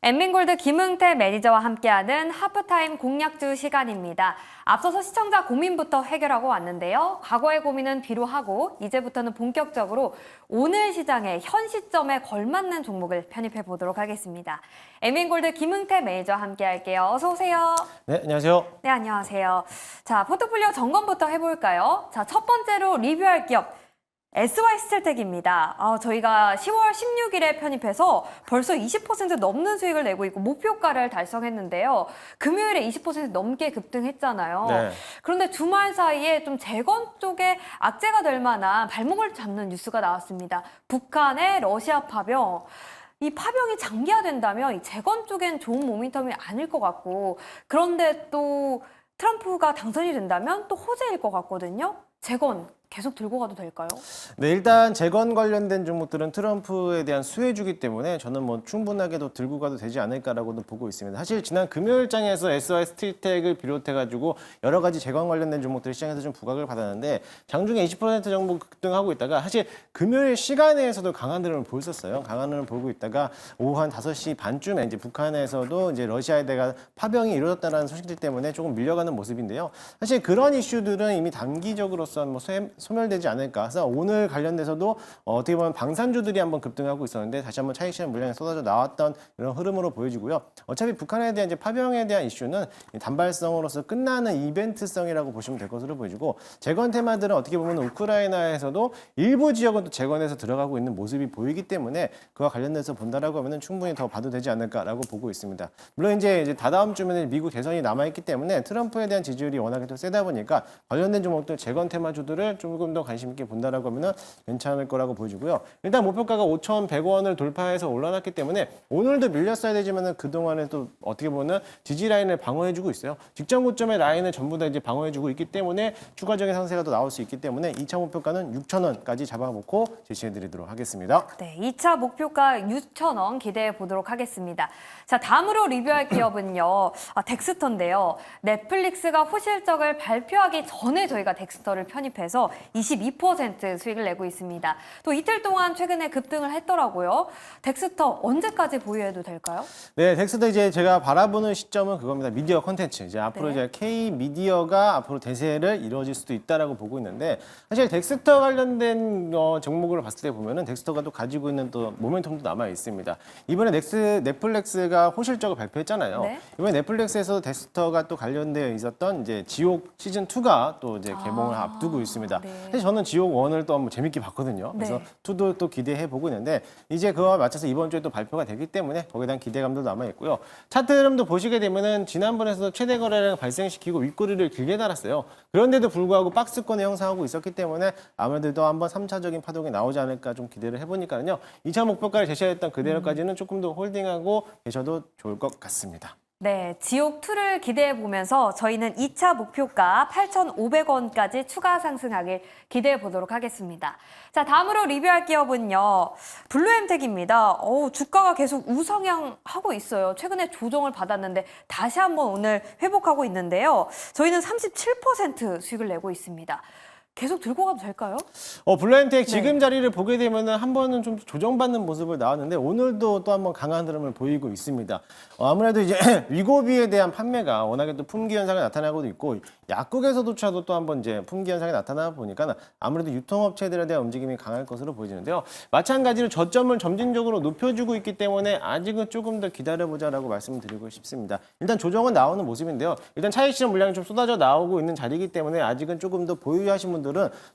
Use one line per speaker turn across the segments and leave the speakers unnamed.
엠민골드 김응태 매니저와 함께하는 하프타임 공략주 시간입니다. 앞서서 시청자 고민부터 해결하고 왔는데요. 과거의 고민은 뒤로 하고 이제부터는 본격적으로 오늘 시장의 현 시점에 걸맞는 종목을 편입해 보도록 하겠습니다. 엠민골드 김응태 매니저와 함께할게요. 어서 오세요.
네, 안녕하세요.
네, 안녕하세요. 자, 포트폴리오 점검부터 해볼까요? 자, 첫 번째로 리뷰할 기업. SY스틸텍입니다. 저희가 10월 16일에 편입해서 벌써 20% 넘는 수익을 내고 있고 목표가를 달성했는데요. 금요일에 20% 넘게 급등했잖아요.
네.
그런데 주말 사이에 좀 재건 쪽에 악재가 될 만한 발목을 잡는 뉴스가 나왔습니다. 북한의 러시아 파병. 이 파병이 장기화된다면 이 재건 쪽엔 좋은 모멘텀이 아닐 것 같고, 그런데 또 트럼프가 당선이 된다면 또 호재일 것 같거든요. 재건 계속 들고 가도 될까요?
네, 일단 재건 관련된 종목들은 트럼프에 대한 수혜주기 때문에 저는 뭐 충분하게도 들고 가도 되지 않을까라고도 보고 있습니다. 사실 지난 금요일장에서 SY스틸텍을 비롯해가지고 여러 가지 재건 관련된 종목들이 시장에서 좀 부각을 받았는데 장중에 20% 정도 급등하고 있다가 사실 금요일 시간에서도 강한 흐름을 보였었어요. 강한 흐름을 보고 있다가 오후 한 5시 반쯤에 이제 북한에서도 이제 러시아에 대한 파병이 이루어졌다는 소식들 때문에 조금 밀려가는 모습인데요. 사실 그런 이슈들은 이미 단기적으로선 뭐 소멸되지 않을까. 그래서 오늘 관련돼서도 어떻게 보면 방산주들이 한번 급등하고 있었는데 다시 한번 차익 실현 물량이 쏟아져 나왔던 이런 흐름으로 보여지고요. 어차피 북한에 대한 이제 파병에 대한 이슈는 단발성으로서 끝나는 이벤트성이라고 보시면 될 것으로 보여지고 재건 테마들은 어떻게 보면 우크라이나에서도 일부 지역은 또 재건해서 들어가고 있는 모습이 보이기 때문에 그와 관련돼서 본다라고 하면은 충분히 더 봐도 되지 않을까라고 보고 있습니다. 물론 이제 다다음 주면은 미국 대선이 남아있기 때문에 트럼프에 대한 지지율이 워낙에 또 세다 보니까 관련된 종목들 재건 테마주들을 조금 더 관심 있게 본다라고 하면은 괜찮을 거라고 보여지고요. 일단 목표가가 5,100원을 돌파해서 올라갔기 때문에 오늘도 밀렸어야 되지만은 그동안에 또 어떻게 보면 지지 라인을 방어해주고 있어요. 직전 고점의 라인을 전부 다 이제 방어해주고 있기 때문에 추가적인 상세가 더 나올 수 있기 때문에 2차 목표가는 6,000원까지 잡아놓고 제시해드리도록 하겠습니다.
네, 2차 목표가 6,000원 기대해 보도록 하겠습니다. 자, 다음으로 리뷰할 기업은요. 덱스터인데요. 넷플릭스가 호실적을 발표하기 전에 저희가 덱스터를 편입해서 22% 수익을 내고 있습니다. 또 이틀 동안 최근에 급등을 했더라고요. 덱스터 언제까지 보유해도 될까요?
네, 덱스터 이제 제가 바라보는 시점은 그겁니다. 미디어 콘텐츠. 이제 앞으로
네.
이제 K 미디어가 앞으로 대세를 이루어질 수도 있다라고 보고 있는데 사실 덱스터 관련된 종목을 봤을 때 보면은 덱스터가 또 가지고 있는 또 모멘텀도 남아 있습니다. 이번에 넷플릭스가 호실적을 발표했잖아요.
네.
이번에 넷플릭스에서 덱스터가 또 관련되어 있었던 이제 지옥 시즌 2가 또 이제 개봉을 앞두고 있습니다.
네.
사실 저는 지옥 1을 또 한번 재밌게 봤거든요. 그래서
네.
2도 또 기대해 보고 있는데 이제 그와 맞춰서 이번 주에 또 발표가 되기 때문에 거기에 대한 기대감도 남아 있고요. 차트 흐름도 보시게 되면은 지난번에도 최대 거래량을 발생시키고 윗꼬리를 길게 달았어요. 그런데도 불구하고 박스권을 형성하고 있었기 때문에 아무래도 또 한번 3차적인 파동이 나오지 않을까 좀 기대를 해보니까요. 2차 목표가를 제시했던 그대로까지는 조금 더 홀딩하고 계셔도 좋을 것 같습니다.
네, 지옥2를 기대해 보면서 저희는 2차 목표가 8,500원까지 추가 상승하길 기대해 보도록 하겠습니다. 자, 다음으로 리뷰할 기업은요. 블루엠텍입니다. 주가가 계속 우상향하고 있어요. 최근에 조정을 받았는데 다시 한번 오늘 회복하고 있는데요. 저희는 37% 수익을 내고 있습니다. 계속 들고 가도 될까요?
블루엠텍 지금 자리를 보게 되면은 한 번은 좀 조정받는 모습을 나왔는데 오늘도 또 한번 강한 흐름을 보이고 있습니다. 아무래도 이제 위고비에 대한 판매가 워낙에 또 품귀 현상이 나타나고도 있고 약국에서도차도 또 한번 이제 품귀 현상이 나타나 보니까 아무래도 유통업체들에 대한 움직임이 강할 것으로 보이는데요. 마찬가지로 저점을 점진적으로 높여주고 있기 때문에 아직은 조금 더 기다려보자라고 말씀드리고 싶습니다. 일단 조정은 나오는 모습인데요. 일단 차익 실현 물량이 좀 쏟아져 나오고 있는 자리이기 때문에 아직은 조금 더 보유하신 분들은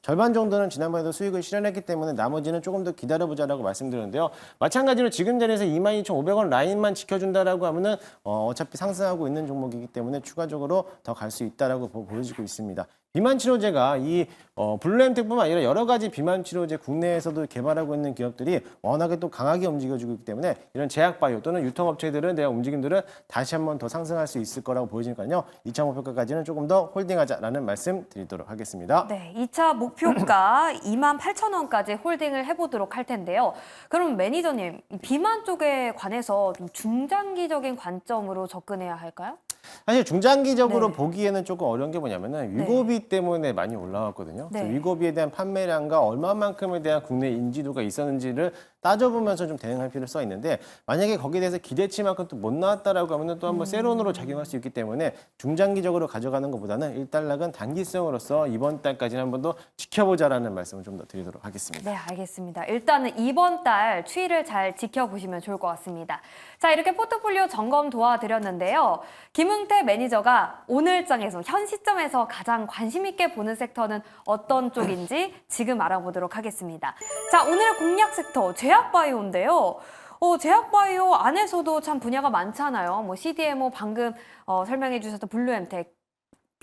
절반 정도는 지난번에도 수익을 실현했기 때문에 나머지는 조금 더 기다려보자라고 말씀드렸는데요. 마찬가지로 지금 자리에서 22,500원 라인만 지켜준다라고 하면은 어차피 상승하고 있는 종목이기 때문에 추가적으로 더 갈 수 있다라고 보여지고 있습니다. 비만 치료제가 이 블루엠텍뿐만 아니라 여러 가지 비만 치료제 국내에서도 개발하고 있는 기업들이 워낙에 또 강하게 움직여주고 있기 때문에 이런 제약바이오 또는 유통업체들은 대한 움직임들은 다시 한번 더 상승할 수 있을 거라고 보여지니까요. 2차 목표가까지는 조금 더 홀딩하자라는 말씀 드리도록 하겠습니다.
네, 2차 목표가 28,000원까지 홀딩을 해보도록 할 텐데요. 그럼 매니저님, 이 비만 쪽에 관해서 좀 중장기적인 관점으로 접근해야 할까요?
사실 중장기적으로
네.
보기에는 조금 어려운 게 뭐냐면은 위고비 때문에 많이 올라왔거든요.
네.
그래서 위고비에 대한 판매량과 얼마만큼에 대한 국내 인지도가 있었는지를 따져보면서 좀 대응할 필요성이 있는데 만약에 거기에 대해서 기대치만큼 또 못 나왔다라고 하면 또 한번 세론으로 작용할 수 있기 때문에 중장기적으로 가져가는 것보다는 일단락은 단기성으로서 이번 달까지는 한 번 더 지켜보자라는 말씀을 좀 더 드리도록 하겠습니다.
네, 알겠습니다. 일단은 이번 달 추이를 잘 지켜보시면 좋을 것 같습니다. 자, 이렇게 포트폴리오 점검 도와드렸는데요. 김웅태 매니저가 오늘장에서 현 시점에서 가장 관심 있게 보는 섹터는 어떤 쪽인지 지금 알아보도록 하겠습니다. 자, 오늘의 공략 섹터 제약바이오인데요. 제약바이오 안에서도 참 분야가 많잖아요. 뭐 CDMO 방금 설명해 주셨던 블루엠텍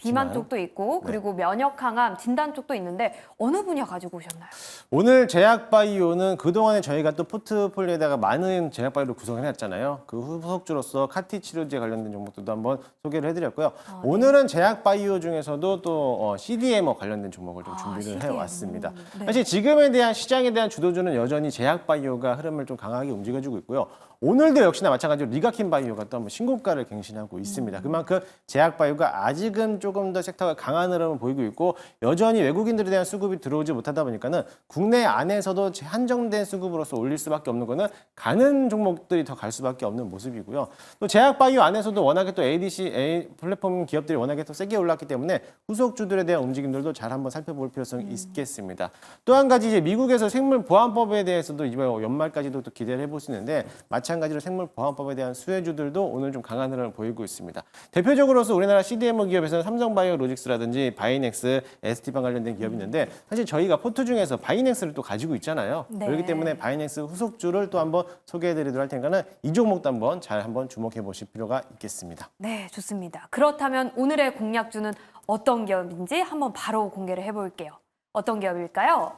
비만 쪽도 있고 그리고 면역 강암 진단 쪽도 있는데 어느 분야 가지고 오셨나요?
오늘 제약바이오는 그동안에 저희가 또 포트폴리오에다가 많은 제약바이오를 구성해놨잖아요. 그 후속주로서 카티 치료제 관련된 종목들도 한번 소개를 해드렸고요.
네.
오늘은 제약바이오 중에서도 또 CDMO 관련된 종목을 좀 준비를
CDMO.
해왔습니다.
네.
사실 지금에 대한 시장에 대한 주도주는 여전히 제약바이오가 흐름을 좀 강하게 움직여주고 있고요. 오늘도 역시나 마찬가지로 리가킨 바이오가 또 한번 신고가를 갱신하고 있습니다. 그만큼 제약바이오가 아직은 조금 더 섹터가 강한 흐름을 보이고 있고 여전히 외국인들에 대한 수급이 들어오지 못하다 보니까는 국내 안에서도 한정된 수급으로서 올릴 수밖에 없는 거는 가는 종목들이 더 갈 수밖에 없는 모습이고요. 또 제약바이오 안에서도 워낙에 또 ADC 플랫폼 기업들이 워낙에 또 세게 올랐기 때문에 후속주들에 대한 움직임들도 잘 한번 살펴볼 필요성이 있겠습니다. 또 한 가지 이제 미국에서 생물보안법에 대해서도 이번 연말까지도 또 기대를 해볼 수 있는데 마찬가지로 생물보안법에 대한 수혜주들도 오늘 좀 강한 흐름을 보이고 있습니다. 대표적으로서 우리나라 CDMO 기업에서는 삼성바이오로직스라든지 바이넥스, ST팜 관련된 기업이 있는데 사실 저희가 포트 중에서 바이넥스를 또 가지고 있잖아요.
네.
그렇기 때문에 바이넥스 후속주를 또 한번 소개해드리도록 할 테니까는 이 종목도 한번 잘 한번 주목해 보실 필요가 있겠습니다.
네, 좋습니다. 그렇다면 오늘의 공략주는 어떤 기업인지 한번 바로 공개를 해볼게요. 어떤 기업일까요?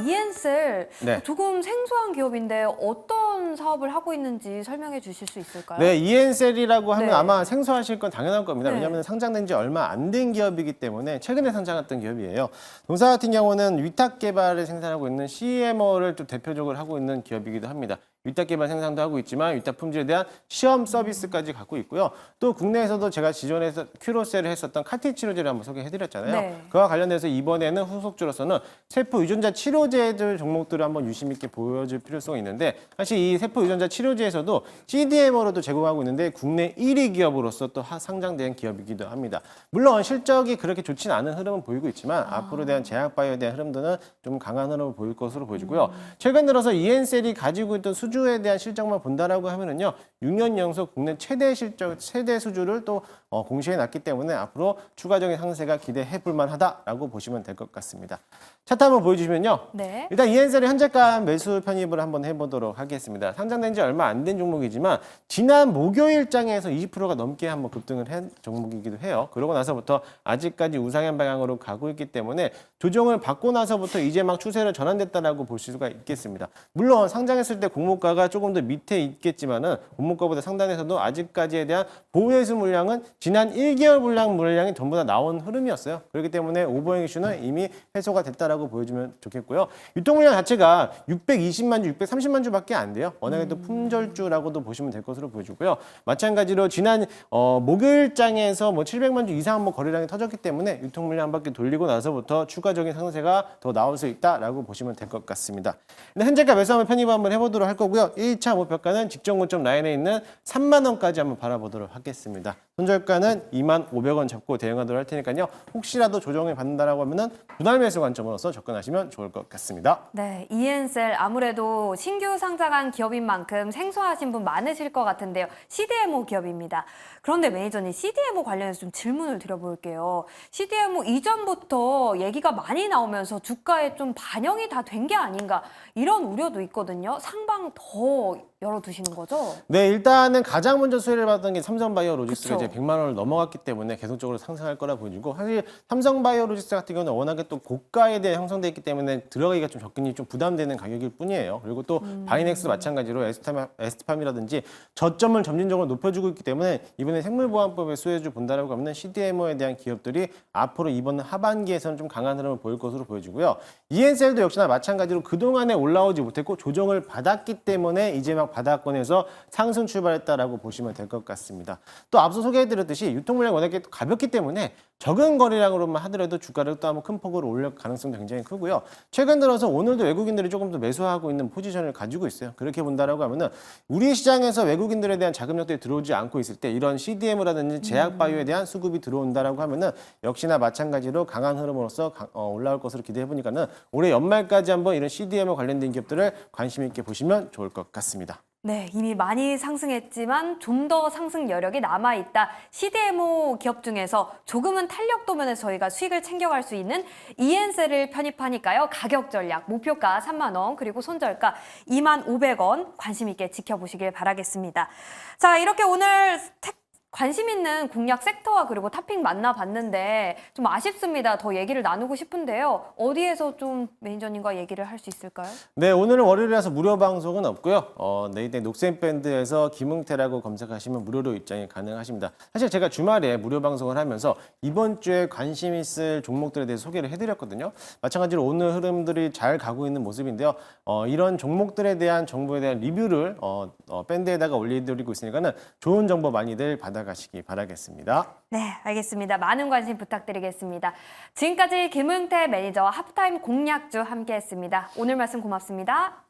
이엔셀
네.
조금 생소한 기업인데 어떤 사업을 하고 있는지 설명해 주실 수 있을까요?
네, 이엔셀이라고 하면
네.
아마 생소하실 건 당연한 겁니다.
네.
왜냐하면 상장된 지 얼마 안 된 기업이기 때문에 최근에 상장했던 기업이에요. 동사 같은 경우는 위탁 개발을 생산하고 있는 CMO를 또 대표적으로 하고 있는 기업이기도 합니다. 위탁 개발 생산도 하고 있지만 위탁 품질에 대한 시험 서비스까지 갖고 있고요. 또 국내에서도 제가 기존에서 큐로셀을 했었던 카티 치료제를 한번 소개해드렸잖아요.
네.
그와 관련해서 이번에는 후속주로서는 세포 유전자 치료제들 종목들을 한번 유심 있게 보여줄 필요성이 있는데 사실 이 세포 유전자 치료제에서도 CDMO로도 제공하고 있는데 국내 1위 기업으로서 또 상장된 기업이기도 합니다. 물론 실적이 그렇게 좋지는 않은 흐름은 보이고 있지만 앞으로 대한 제약바이오에 대한 흐름들은 좀 강한 흐름을 보일 것으로 보여지고요. 최근 들어서 이엔셀이 가지고 있던 수주에 대한 실적만 본다라고 하면은요, 6년 연속 국내 최대 수주를 또 공시해 놨기 때문에 앞으로 추가적인 상세가 기대해 볼 만하다라고 보시면 될 것 같습니다. 차트 한번 보여주시면요.
네.
일단 이엔셀의 현재가 매수 편입을 한번 해보도록 하겠습니다. 상장된 지 얼마 안 된 종목이지만 지난 목요일장에서 20%가 넘게 한번 급등을 한 종목이기도 해요. 그러고 나서부터 아직까지 우상향 방향으로 가고 있기 때문에 조정을 받고 나서부터 이제 막 추세로 전환됐다라고 볼 수가 있겠습니다. 물론 상장했을 때 공모가가 조금 더 밑에 있겠지만은 공모가보다 상단에서도 아직까지에 대한 보유해수 물량은 지난 1개월 물량이 전부 다 나온 흐름이었어요. 그렇기 때문에 오버행 이슈는 이미 해소가 됐다라고 보여주면 좋겠고요. 유통 물량 자체가 620만 주, 630만 주밖에 안 돼요. 워낙에 또 품절주라고도 보시면 될 것으로 보여주고요. 마찬가지로 지난 목요일장에서 뭐 700만 주 이상 뭐 거래량이 터졌기 때문에 유통 물량 한 바퀴 돌리고 나서부터 추가적인 상세가 더 나올 수 있다라고 보시면 될 것 같습니다. 현재가 매수 한번 편입 한번 해보도록 할 거고요. 1차 목표가는 직전 고점 라인에 있는 3만 원까지 한번 바라보도록 하겠습니다. 손절가는 2,500원 잡고 대응하도록 할 테니까요. 혹시라도 조정을 받는다라고 하면은 분할 매수 관점으로서 접근하시면 좋을 것 같습니다.
네, 이엔셀 아무래도 신규 상장한 기업인 만큼 생소하신 분 많으실 것 같은데요. CDMO 기업입니다. 그런데 매니저님, CDMO 관련해서 좀 질문을 드려볼게요. CDMO 이전부터 얘기가 많이 나오면서 주가에 좀 반영이 다 된 게 아닌가 이런 우려도 있거든요. 상방 더 열어두시는 거죠?
네, 일단은 가장 먼저 수혜를 받았던 게 삼성바이오로직스가
그쵸.
이제 100만 원을 넘어갔기 때문에 계속적으로 상승할 거라 보여지고 사실 삼성바이오로직스 같은 경우는 워낙에 또 고가에 대해 형성돼 있기 때문에 들어가기가 좀 접근이 좀 부담되는 가격일 뿐이에요. 그리고 또 바이넥스 마찬가지로 에스티팜이라든지 저점을 점진적으로 높여주고 있기 때문에 이번에 생물보안법의 수혜주 본다라고 하면 CDMO에 대한 기업들이 앞으로 이번 하반기에서는 좀 강한 흐름을 보일 것으로 보여지고요. 이엔셀도 역시나 마찬가지로 그동안에 올라오지 못했고 조정을 받았기 때문에 이제 막 바닥권에서 상승 출발했다라고 보시면 될 것 같습니다. 또 앞서 소개해드렸듯이 유통 물량이 워낙에 가볍기 때문에 적은 거래량으로만 하더라도 주가를 또 한번 큰 폭으로 올릴 가능성도 굉장히 크고요. 최근 들어서 오늘도 외국인들이 조금 더 매수하고 있는 포지션을 가지고 있어요. 그렇게 본다라고 하면은 우리 시장에서 외국인들에 대한 자금력들이 들어오지 않고 있을 때 이런 CDM이라든지 제약 바이오에 대한 수급이 들어온다라고 하면은 역시나 마찬가지로 강한 흐름으로서 올라올 것으로 기대해 보니까는 올해 연말까지 한번 이런 CDM에 관련된 기업들을 관심 있게 보시면 좋을 것 같습니다.
네, 이미 많이 상승했지만 좀 더 상승 여력이 남아있다. CDMO 기업 중에서 조금은 탄력 도면에서 저희가 수익을 챙겨갈 수 있는 EN셀을 편입하니까요. 가격 전략, 목표가 3만 원, 그리고 손절가 2만 500원 관심 있게 지켜보시길 바라겠습니다. 자, 이렇게 오늘 관심 있는 공략 섹터와 그리고 탑픽 만나봤는데 좀 아쉽습니다. 더 얘기를 나누고 싶은데요. 어디에서 좀 매니저님과 얘기를 할 수 있을까요?
네, 오늘은 월요일이라서 무료 방송은 없고요. 네이트 녹색밴드에서 김응태라고 검색하시면 무료로 입장이 가능하십니다. 사실 제가 주말에 무료 방송을 하면서 이번 주에 관심 있을 종목들에 대해서 소개를 해드렸거든요. 마찬가지로 오늘 흐름들이 잘 가고 있는 모습인데요. 이런 종목들에 대한 정보에 대한 리뷰를 밴드에다가 올려드리고 있으니까는 좋은 정보 많이들 받아가시기 바라겠습니다.
네, 알겠습니다. 많은 관심 부탁드리겠습니다. 지금까지 김응태 매니저와 하프타임 공략주 함께했습니다. 오늘 말씀 고맙습니다.